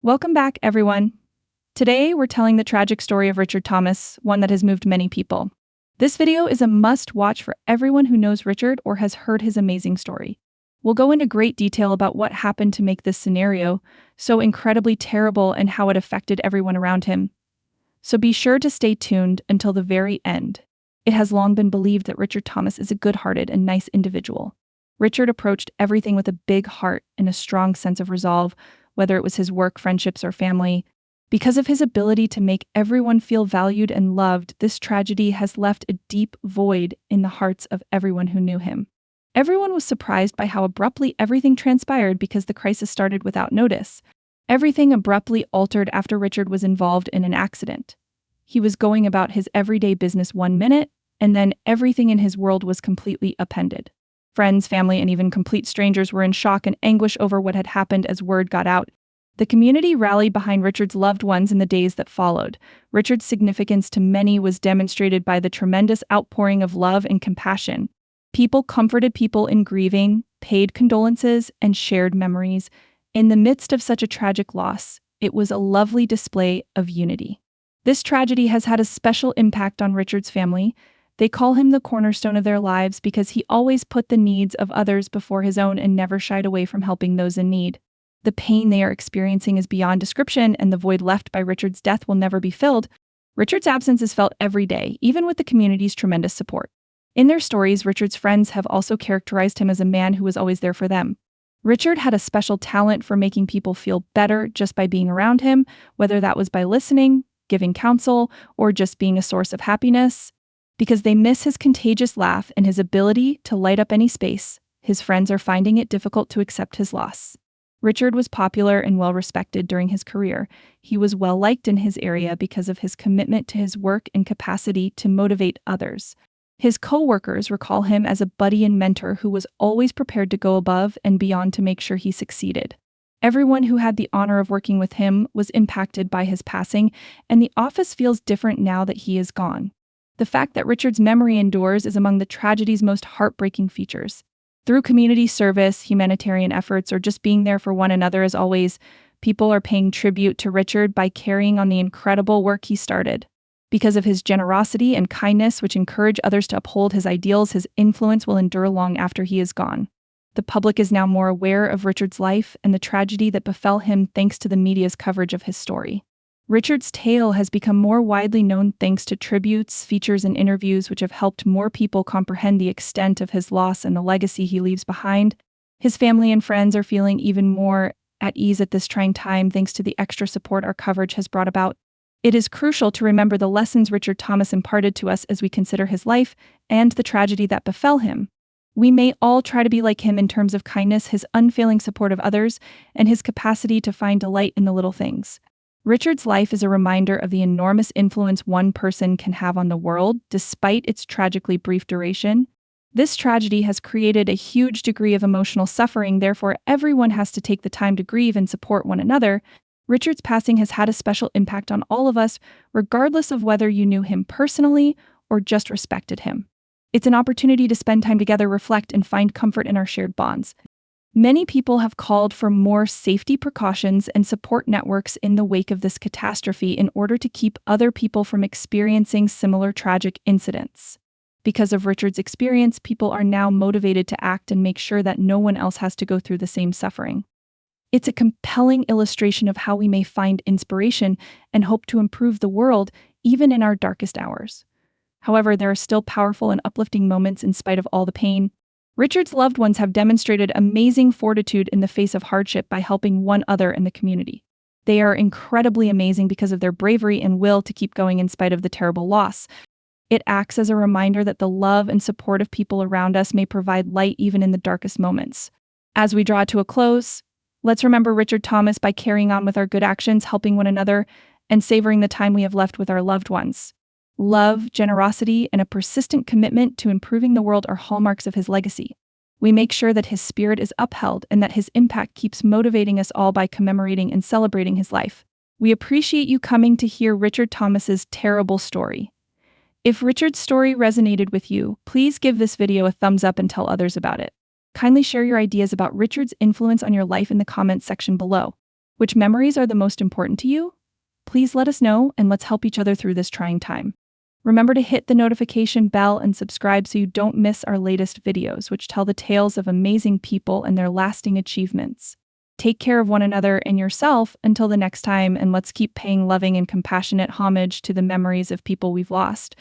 Welcome back, everyone. Today, we're telling the tragic story of Richard Thomas, one that has moved many people. This video is a must-watch for everyone who knows Richard or has heard his amazing story. We'll go into great detail about what happened to make this scenario so incredibly terrible and how it affected everyone around him. So be sure to stay tuned until the very end. It has long been believed that Richard Thomas is a good-hearted and nice individual. Richard approached everything with a big heart and a strong sense of resolve, whether it was his work, friendships, or family. Because of his ability to make everyone feel valued and loved, this tragedy has left a deep void in the hearts of everyone who knew him. Everyone was surprised by how abruptly everything transpired because the crisis started without notice. Everything abruptly altered after Richard was involved in an accident. He was going about his everyday business 1 minute, and then everything in his world was completely upended. Friends, family, and even complete strangers were in shock and anguish over what had happened as word got out. The community rallied behind Richard's loved ones in the days that followed. Richard's significance to many was demonstrated by the tremendous outpouring of love and compassion. People comforted people in grieving, paid condolences, and shared memories. In the midst of such a tragic loss, it was a lovely display of unity. This tragedy has had a special impact on Richard's family. They call him the cornerstone of their lives because he always put the needs of others before his own and never shied away from helping those in need. The pain they are experiencing is beyond description, and the void left by Richard's death will never be filled. Richard's absence is felt every day, even with the community's tremendous support. In their stories, Richard's friends have also characterized him as a man who was always there for them. Richard had a special talent for making people feel better just by being around him, whether that was by listening, giving counsel, or just being a source of happiness. Because they miss his contagious laugh and his ability to light up any space, his friends are finding it difficult to accept his loss. Richard was popular and well-respected during his career. He was well-liked in his area because of his commitment to his work and capacity to motivate others. His co-workers recall him as a buddy and mentor who was always prepared to go above and beyond to make sure he succeeded. Everyone who had the honor of working with him was impacted by his passing, and the office feels different now that he is gone. The fact that Richard's memory endures is among the tragedy's most heartbreaking features. Through community service, humanitarian efforts, or just being there for one another as always, people are paying tribute to Richard by carrying on the incredible work he started. Because of his generosity and kindness, which encourage others to uphold his ideals, his influence will endure long after he is gone. The public is now more aware of Richard's life and the tragedy that befell him thanks to the media's coverage of his story. Richard's tale has become more widely known thanks to tributes, features, and interviews which have helped more people comprehend the extent of his loss and the legacy he leaves behind. His family and friends are feeling even more at ease at this trying time thanks to the extra support our coverage has brought about. It is crucial to remember the lessons Richard Thomas imparted to us as we consider his life and the tragedy that befell him. We may all try to be like him in terms of kindness, his unfailing support of others, and his capacity to find delight in the little things. Richard's life is a reminder of the enormous influence one person can have on the world, despite its tragically brief duration. This tragedy has created a huge degree of emotional suffering, therefore everyone has to take the time to grieve and support one another. Richard's passing has had a special impact on all of us, regardless of whether you knew him personally or just respected him. It's an opportunity to spend time together, reflect, and find comfort in our shared bonds. Many people have called for more safety precautions and support networks in the wake of this catastrophe in order to keep other people from experiencing similar tragic incidents. Because of Richard's experience, people are now motivated to act and make sure that no one else has to go through the same suffering. It's a compelling illustration of how we may find inspiration and hope to improve the world, even in our darkest hours. However, there are still powerful and uplifting moments in spite of all the pain. Richard's loved ones have demonstrated amazing fortitude in the face of hardship by helping one other in the community. They are incredibly amazing because of their bravery and will to keep going in spite of the terrible loss. It acts as a reminder that the love and support of people around us may provide light even in the darkest moments. As we draw to a close, let's remember Richard Thomas by carrying on with our good actions, helping one another, and savoring the time we have left with our loved ones. Love, generosity, and a persistent commitment to improving the world are hallmarks of his legacy. We make sure that his spirit is upheld and that his impact keeps motivating us all by commemorating and celebrating his life. We appreciate you coming to hear Richard Thomas's terrible story. If Richard's story resonated with you, please give this video a thumbs up and tell others about it. Kindly share your ideas about Richard's influence on your life in the comments section below. Which memories are the most important to you? Please let us know and let's help each other through this trying time. Remember to hit the notification bell and subscribe so you don't miss our latest videos, which tell the tales of amazing people and their lasting achievements. Take care of one another and yourself until the next time, and let's keep paying loving and compassionate homage to the memories of people we've lost.